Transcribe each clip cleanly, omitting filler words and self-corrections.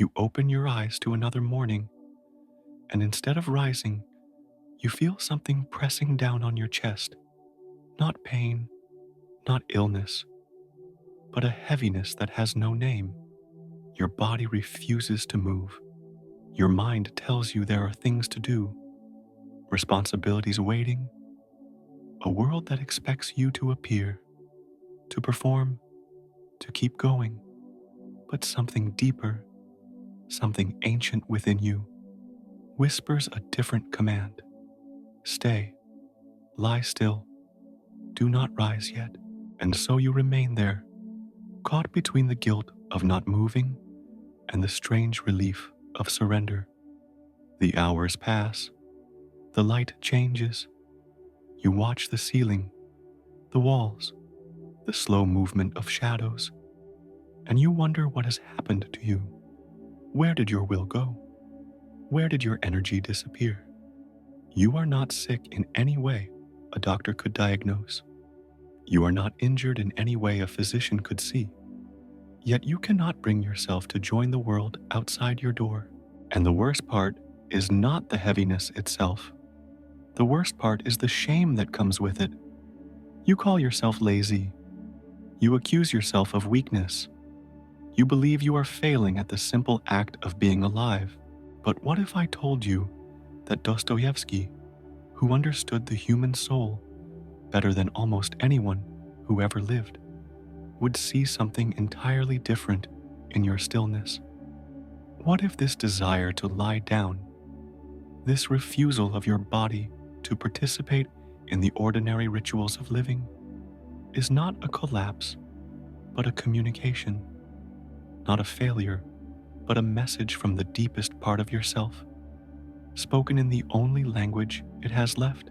You open your eyes to another morning, and instead of rising, you feel something pressing down on your chest. Not pain, not illness, but a heaviness that has no name. Your body refuses to move. Your mind tells you there are things to do, responsibilities waiting, a world that expects you to appear, to perform, to keep going. But something deeper, something ancient within you, whispers a different command. Stay, lie still, do not rise yet. And so you remain there, caught between the guilt of not moving and the strange relief of surrender. The hours pass, the light changes. You watch the ceiling, the walls, the slow movement of shadows, and you wonder what has happened to you. Where did your will go? Where did your energy disappear? You are not sick in any way a doctor could diagnose. You are not injured in any way a physician could see. Yet you cannot bring yourself to join the world outside your door. And the worst part is not the heaviness itself. The worst part is the shame that comes with it. You call yourself lazy. You accuse yourself of weakness. You believe you are failing at the simple act of being alive. But what if I told you that Dostoevsky, who understood the human soul better than almost anyone who ever lived, would see something entirely different in your stillness? What if this desire to lie down, this refusal of your body to participate in the ordinary rituals of living, is not a collapse, but a communication, not a failure, but a message from the deepest part of yourself, spoken in the only language it has left?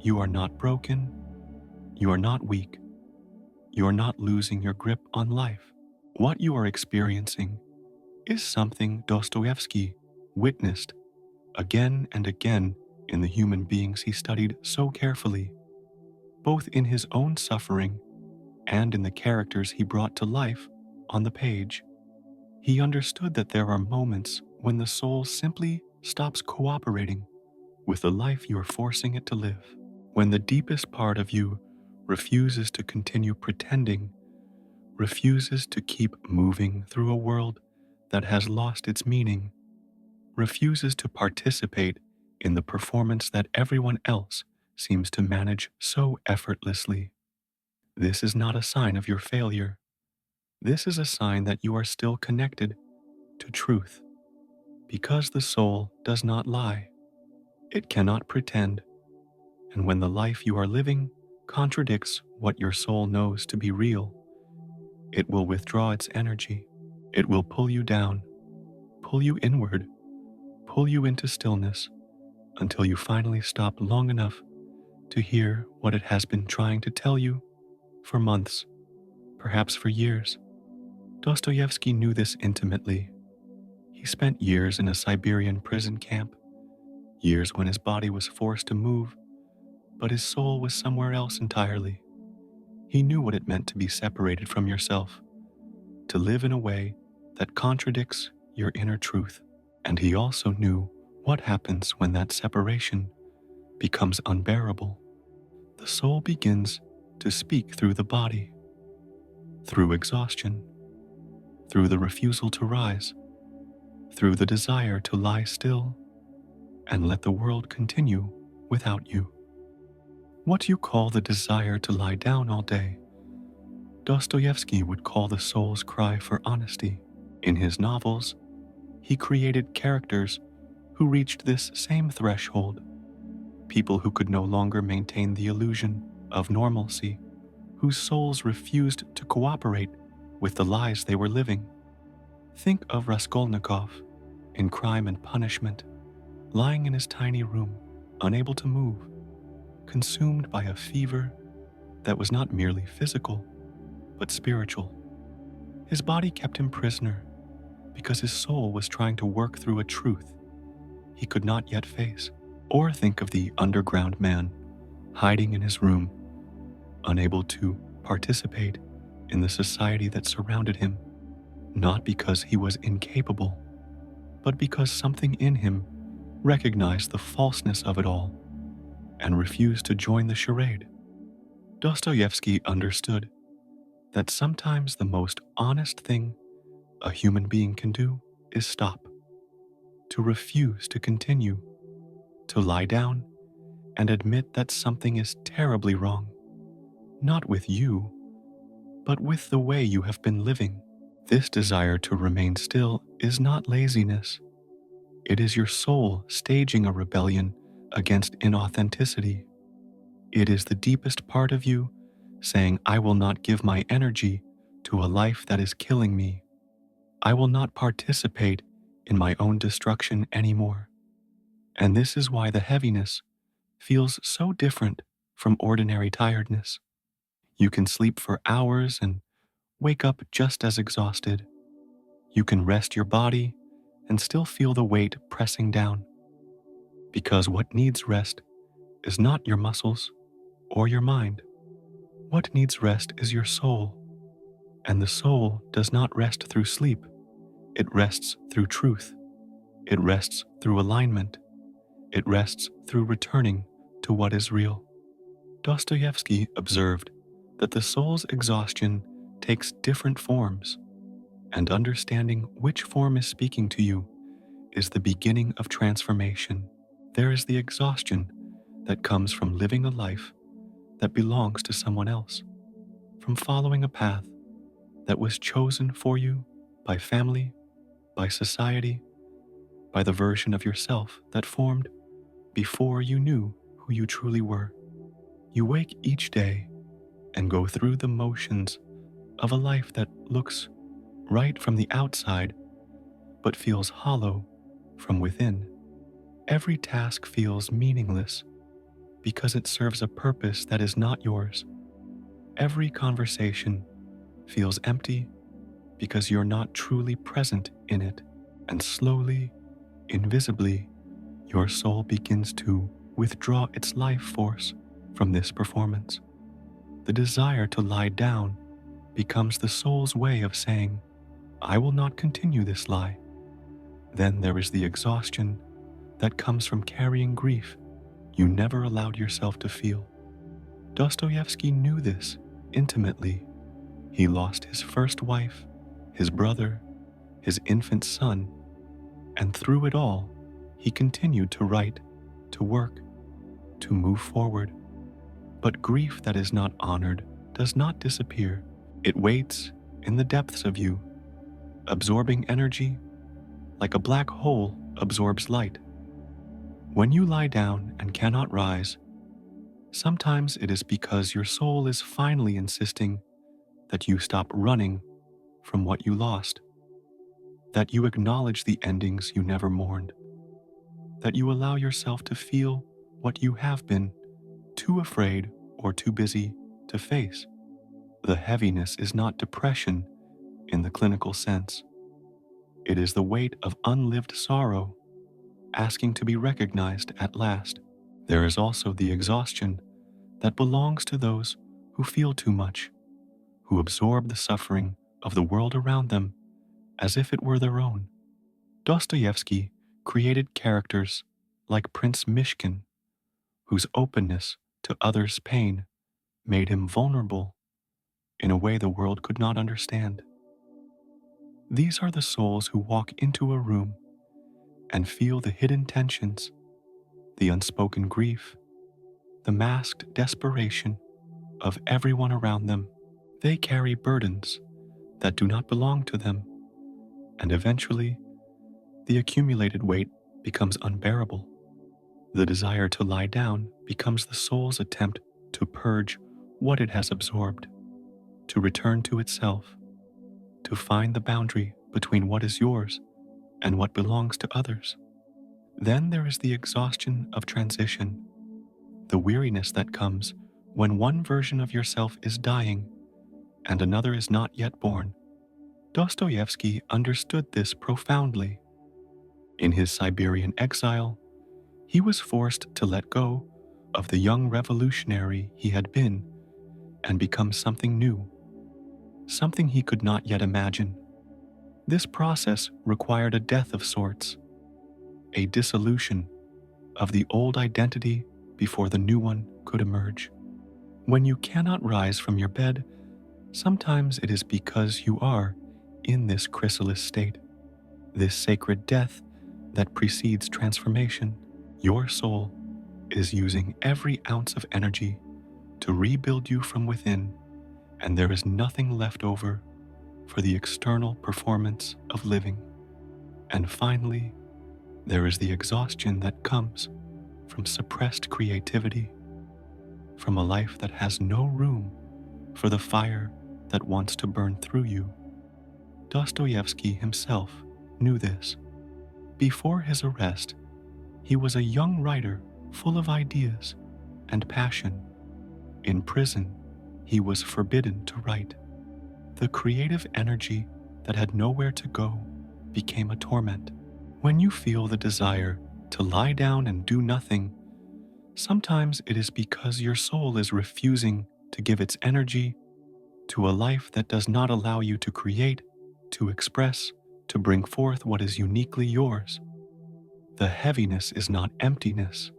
You are not broken, you are not weak, you are not losing your grip on life. What you are experiencing is something Dostoevsky witnessed again and again in the human beings he studied so carefully, both in his own suffering and in the characters he brought to life on the page. He understood that there are moments when the soul simply stops cooperating with the life you are forcing it to live, when the deepest part of you refuses to continue pretending, refuses to keep moving through a world that has lost its meaning, refuses to participate in the performance that everyone else seems to manage so effortlessly. This is not a sign of your failure. This is a sign that you are still connected to truth, because the soul does not lie. It cannot pretend, and when the life you are living contradicts what your soul knows to be real, it will withdraw its energy. It will pull you down, pull you inward, pull you into stillness until you finally stop long enough to hear what it has been trying to tell you for months, perhaps for years. Dostoevsky knew this intimately. He spent years in a Siberian prison camp, years when his body was forced to move, but his soul was somewhere else entirely. He knew what it meant to be separated from yourself, to live in a way that contradicts your inner truth. And he also knew what happens when that separation becomes unbearable. The soul begins to speak through the body, through exhaustion, through the refusal to rise, through the desire to lie still and let the world continue without you. What you call the desire to lie down all day, Dostoevsky would call the soul's cry for honesty. In his novels, he created characters who reached this same threshold, people who could no longer maintain the illusion of normalcy, whose souls refused to cooperate with the lies they were living. Think of Raskolnikov in Crime and Punishment, lying in his tiny room, unable to move, consumed by a fever that was not merely physical, but spiritual. His body kept him prisoner because his soul was trying to work through a truth he could not yet face. Or think of the underground man hiding in his room, unable to participate in the society that surrounded him, not because he was incapable, but because something in him recognized the falseness of it all and refused to join the charade. Dostoevsky understood that sometimes the most honest thing a human being can do is stop, to refuse to continue, to lie down and admit that something is terribly wrong, not with you, but with the way you have been living. This desire to remain still is not laziness. It is your soul staging a rebellion against inauthenticity. It is the deepest part of you saying, I will not give my energy to a life that is killing me. I will not participate in my own destruction anymore. And this is why the heaviness feels so different from ordinary tiredness. You can sleep for hours and wake up just as exhausted. You can rest your body and still feel the weight pressing down. Because what needs rest is not your muscles or your mind. What needs rest is your soul. And the soul does not rest through sleep. It rests through truth. It rests through alignment. It rests through returning to what is real. Dostoevsky observed that the soul's exhaustion takes different forms, and understanding which form is speaking to you is the beginning of transformation. There is the exhaustion that comes from living a life that belongs to someone else, from following a path that was chosen for you by family, by society, by the version of yourself that formed before you knew who you truly were. You wake each day and go through the motions of a life that looks right from the outside, but feels hollow from within. Every task feels meaningless because it serves a purpose that is not yours. Every conversation feels empty because you're not truly present in it. And slowly, invisibly, your soul begins to withdraw its life force from this performance. The desire to lie down becomes the soul's way of saying, I will not continue this lie. Then there is the exhaustion that comes from carrying grief you never allowed yourself to feel. Dostoevsky knew this intimately. He lost his first wife, his brother, his infant son, and through it all, he continued to write, to work, to move forward. But grief that is not honored does not disappear. It waits in the depths of you, absorbing energy like a black hole absorbs light. When you lie down and cannot rise, sometimes it is because your soul is finally insisting that you stop running from what you lost, that you acknowledge the endings you never mourned, that you allow yourself to feel what you have been too afraid or too busy to face. The heaviness is not depression in the clinical sense. It is the weight of unlived sorrow asking to be recognized at last. There is also the exhaustion that belongs to those who feel too much, who absorb the suffering of the world around them as if it were their own. Dostoevsky created characters like Prince Mishkin, whose openness to others' pain made him vulnerable in a way the world could not understand. These are the souls who walk into a room and feel the hidden tensions, the unspoken grief, the masked desperation of everyone around them. They carry burdens that do not belong to them, and eventually, the accumulated weight becomes unbearable. The desire to lie down becomes the soul's attempt to purge what it has absorbed, to return to itself, to find the boundary between what is yours and what belongs to others. Then there is the exhaustion of transition, the weariness that comes when one version of yourself is dying and another is not yet born. Dostoevsky understood this profoundly. In his Siberian exile, he was forced to let go of the young revolutionary he had been and become something new, something he could not yet imagine. This process required a death of sorts, a dissolution of the old identity before the new one could emerge. When you cannot rise from your bed, sometimes it is because you are in this chrysalis state, this sacred death that precedes transformation. Your soul is using every ounce of energy to rebuild you from within, and there is nothing left over for the external performance of living. And finally, there is the exhaustion that comes from suppressed creativity, from a life that has no room for the fire that wants to burn through you. Dostoevsky himself knew this. Before his arrest, he was a young writer full of ideas and passion. In prison, he was forbidden to write. The creative energy that had nowhere to go became a torment. When you feel the desire to lie down and do nothing, sometimes it is because your soul is refusing to give its energy to a life that does not allow you to create, to express, to bring forth what is uniquely yours. The heaviness is not emptiness.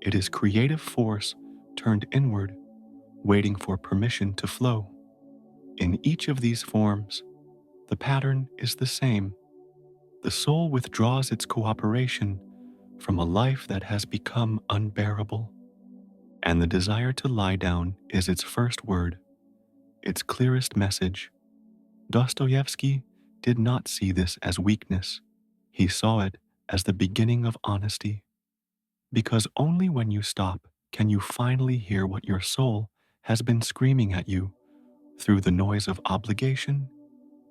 It is creative force turned inward, waiting for permission to flow. In each of these forms, the pattern is the same. The soul withdraws its cooperation from a life that has become unbearable, and the desire to lie down is its first word, its clearest message. Dostoevsky did not see this as weakness. He saw it as the beginning of honesty, because only when you stop can you finally hear what your soul has been screaming at you through the noise of obligation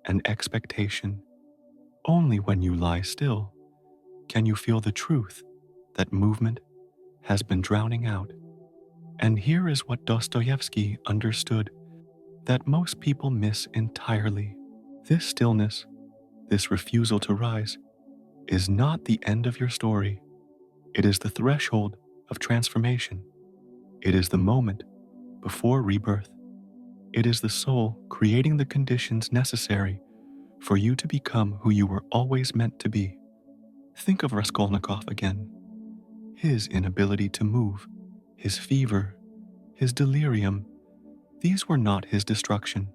and expectation. Only when you lie still can you feel the truth that movement has been drowning out. And here is what Dostoevsky understood that most people miss entirely. This stillness, this refusal to rise, is not the end of your story. It is the threshold of transformation. It is the moment before rebirth. It is the soul creating the conditions necessary for you to become who you were always meant to be. Think of Raskolnikov again. His inability to move, his fever, his delirium, these were not his destruction.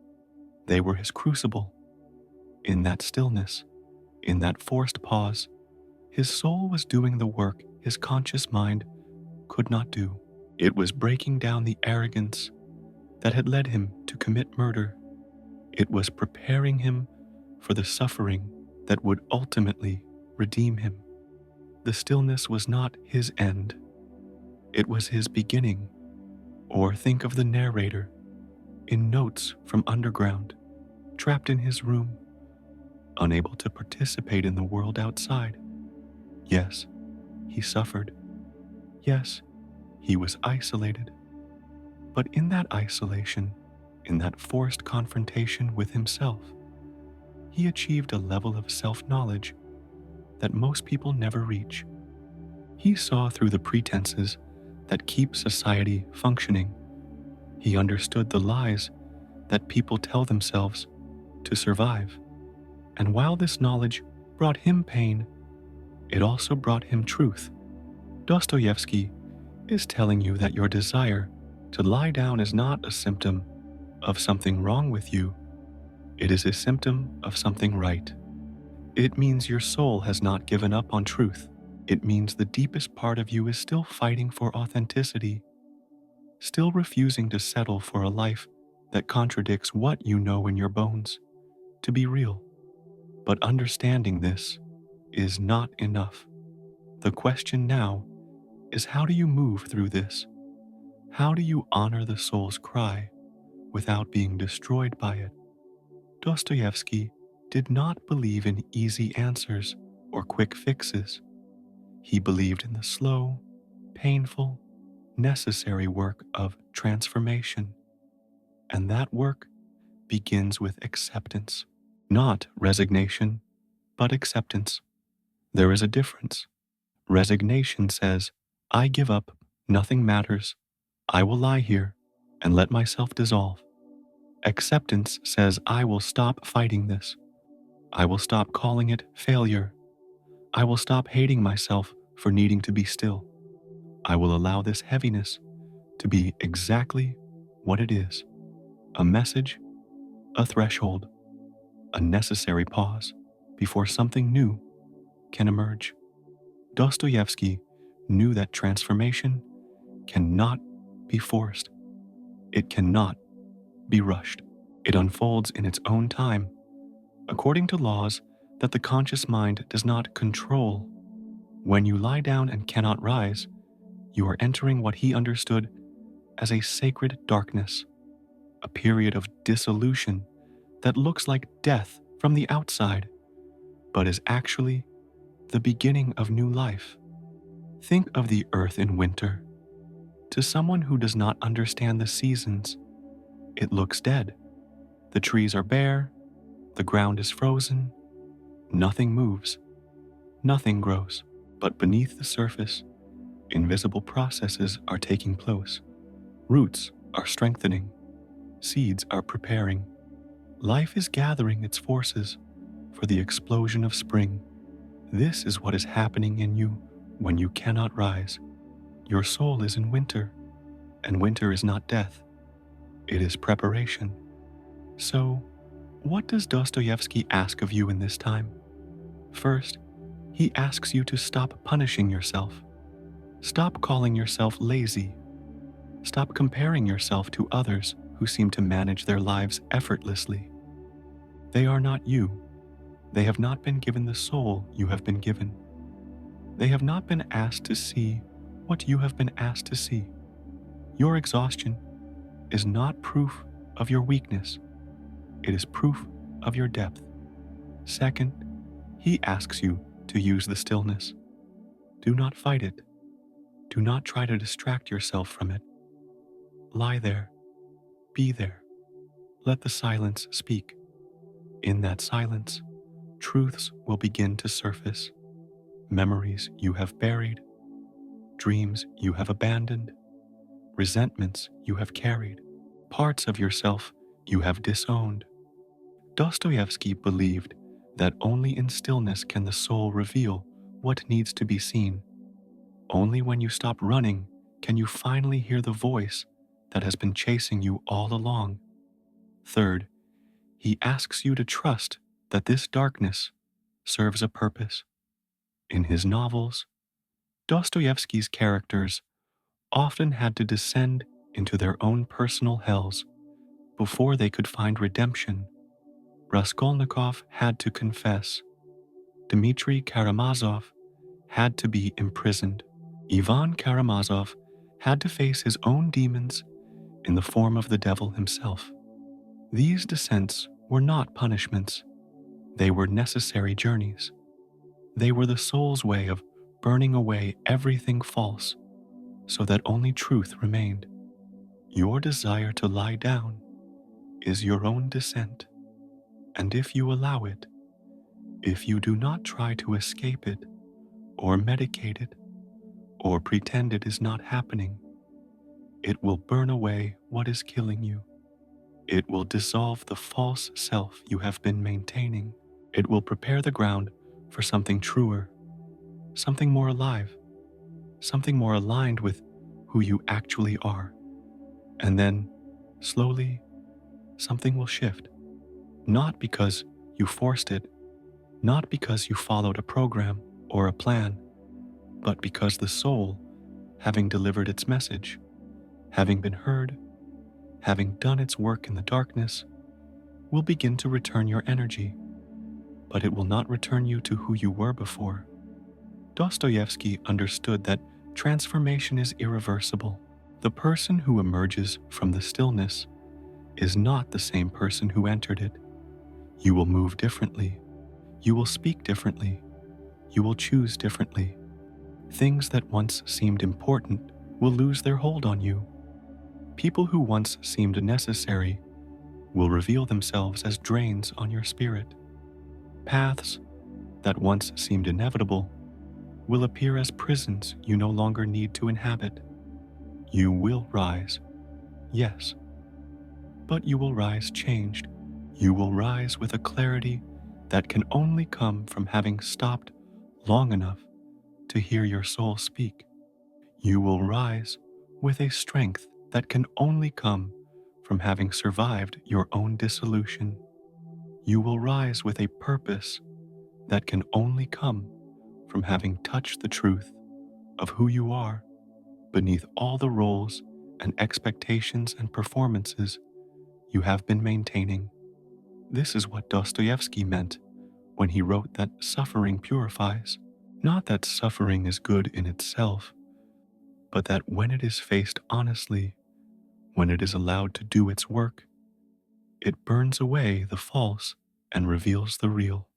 They were his crucible. In that stillness, in that forced pause, his soul was doing the work his conscious mind could not do. It was breaking down the arrogance that had led him to commit murder. It was preparing him for the suffering that would ultimately redeem him. The stillness was not his end. It was his beginning. Or think of the narrator in Notes from Underground, trapped in his room, unable to participate in the world outside. Yes, he suffered. Yes, he was isolated. But in that isolation, in that forced confrontation with himself, he achieved a level of self-knowledge that most people never reach. He saw through the pretenses that keep society functioning. He understood the lies that people tell themselves to survive. And while this knowledge brought him pain, it also brought him truth. Dostoevsky is telling you that your desire to lie down is not a symptom of something wrong with you. It is a symptom of something right. It means your soul has not given up on truth. It means the deepest part of you is still fighting for authenticity, still refusing to settle for a life that contradicts what you know in your bones to be real. But understanding this is not enough. The question now is, how do you move through this? How do you honor the soul's cry without being destroyed by it? Dostoevsky did not believe in easy answers or quick fixes. He believed in the slow, painful, necessary work of transformation. And that work begins with acceptance. Not resignation, but acceptance. There is a difference. Resignation says, I give up, nothing matters, I will lie here and let myself dissolve. Acceptance says, I will stop fighting this. I will stop calling it failure. I will stop hating myself for needing to be still. I will allow this heaviness to be exactly what it is: a message, a threshold, a necessary pause before something new can emerge. Dostoevsky knew that transformation cannot be forced. It cannot be rushed. It unfolds in its own time, according to laws that the conscious mind does not control. When you lie down and cannot rise, you are entering what he understood as a sacred darkness, a period of dissolution that looks like death from the outside, but is actually the beginning of new life. Think of the earth in winter. To someone who does not understand the seasons, it looks dead. The trees are bare, the ground is frozen, nothing moves, nothing grows. But beneath the surface, invisible processes are taking place. Roots are strengthening, seeds are preparing. Life is gathering its forces for the explosion of spring. This is what is happening in you when you cannot rise. Your soul is in winter, and winter is not death. It is preparation. So, what does Dostoevsky ask of you in this time? First, he asks you to stop punishing yourself. Stop calling yourself lazy. Stop comparing yourself to others who seem to manage their lives effortlessly. They are not you. They have not been given the soul you have been given. They have not been asked to see what you have been asked to see. Your exhaustion is not proof of your weakness. It is proof of your depth. Second, he asks you to use the stillness. Do not fight it. Do not try to distract yourself from it. Lie there. Be there. Let the silence speak. In that silence, truths will begin to surface. Memories you have buried, dreams you have abandoned, resentments you have carried, parts of yourself you have disowned. Dostoevsky believed that only in stillness can the soul reveal what needs to be seen. Only when you stop running can you finally hear the voice that has been chasing you all along. Third, he asks you to trust that this darkness serves a purpose. In his novels, Dostoevsky's characters often had to descend into their own personal hells before they could find redemption. Raskolnikov had to confess. Dmitry Karamazov had to be imprisoned. Ivan Karamazov had to face his own demons in the form of the devil himself. These descents were not punishments. They were necessary journeys. They were the soul's way of burning away everything false so that only truth remained. Your desire to lie down is your own descent, and if you allow it, if you do not try to escape it or medicate it or pretend it is not happening, it will burn away what is killing you. It will dissolve the false self you have been maintaining. It will prepare the ground for something truer, something more alive, something more aligned with who you actually are. And then, slowly, something will shift. Not because you forced it, not because you followed a program or a plan, but because the soul, having delivered its message, having been heard, having done its work in the darkness, will begin to return your energy, but it will not return you to who you were before. Dostoevsky understood that transformation is irreversible. The person who emerges from the stillness is not the same person who entered it. You will move differently. You will speak differently. You will choose differently. Things that once seemed important will lose their hold on you. People who once seemed necessary will reveal themselves as drains on your spirit. Paths that once seemed inevitable will appear as prisons you no longer need to inhabit. You will rise, yes, but you will rise changed. You will rise with a clarity that can only come from having stopped long enough to hear your soul speak. You will rise with a strength that can only come from having survived your own dissolution. You will rise with a purpose that can only come from having touched the truth of who you are beneath all the roles and expectations and performances you have been maintaining. This is what Dostoevsky meant when he wrote that suffering purifies. Not that suffering is good in itself, but that when it is faced honestly, when it is allowed to do its work, it burns away the false and reveals the real.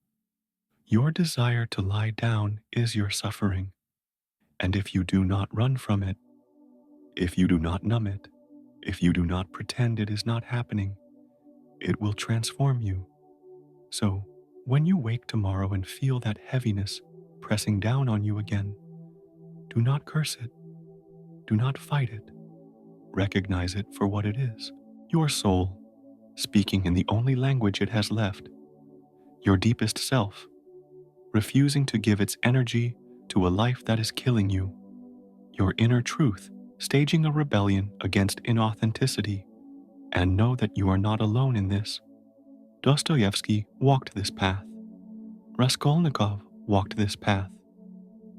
Your desire to lie down is your suffering, and if you do not run from it, if you do not numb it, if you do not pretend it is not happening, it will transform you. So, when you wake tomorrow and feel that heaviness pressing down on you again, do not curse it, do not fight it, recognize it for what it is. Your soul, speaking in the only language it has left, your deepest self, refusing to give its energy to a life that is killing you, your inner truth, staging a rebellion against inauthenticity, and know that you are not alone in this. Dostoevsky walked this path. Raskolnikov walked this path.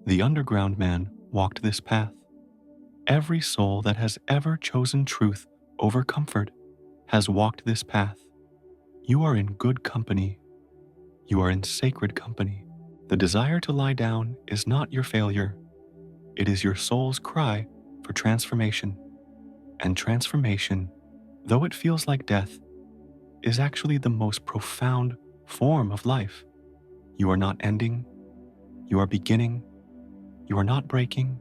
The underground man walked this path. Every soul that has ever chosen truth over comfort has walked this path. You are in good company. You are in sacred company. The desire to lie down is not your failure. It is your soul's cry for transformation. And transformation, though it feels like death, is actually the most profound form of life. You are not ending. You are beginning. You are not breaking.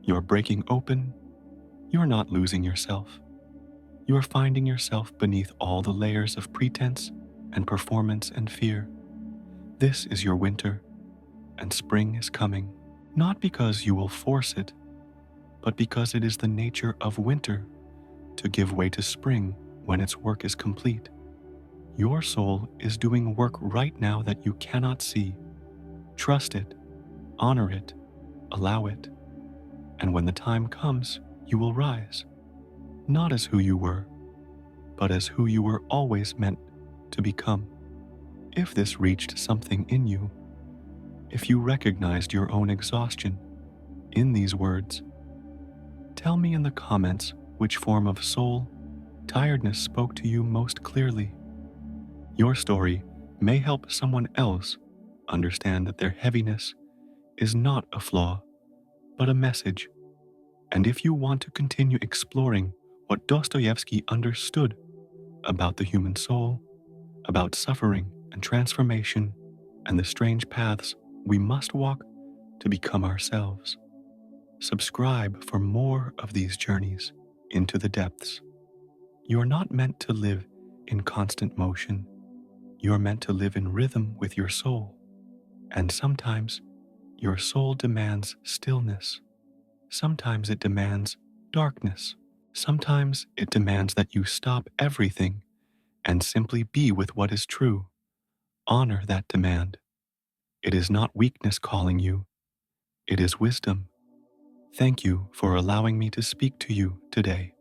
You are breaking open. You are not losing yourself. You are finding yourself beneath all the layers of pretense and performance and fear. This is your winter, and spring is coming, not because you will force it, but because it is the nature of winter to give way to spring when its work is complete. Your soul is doing work right now that you cannot see. Trust it, honor it, allow it, and when the time comes, you will rise, not as who you were, but as who you were always meant to become. If this reached something in you, if you recognized your own exhaustion in these words, tell me in the comments which form of soul tiredness spoke to you most clearly. Your story may help someone else understand that their heaviness is not a flaw, but a message. And if you want to continue exploring what Dostoevsky understood about the human soul, about suffering and transformation, and the strange paths we must walk to become ourselves, subscribe for more of these journeys into the depths. You are not meant to live in constant motion. You are meant to live in rhythm with your soul. And sometimes your soul demands stillness. Sometimes it demands darkness. Sometimes it demands that you stop everything and simply be with what is true. Honor that demand. It is not weakness calling you. It is wisdom. Thank you for allowing me to speak to you today.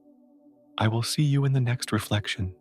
I will see you in the next reflection.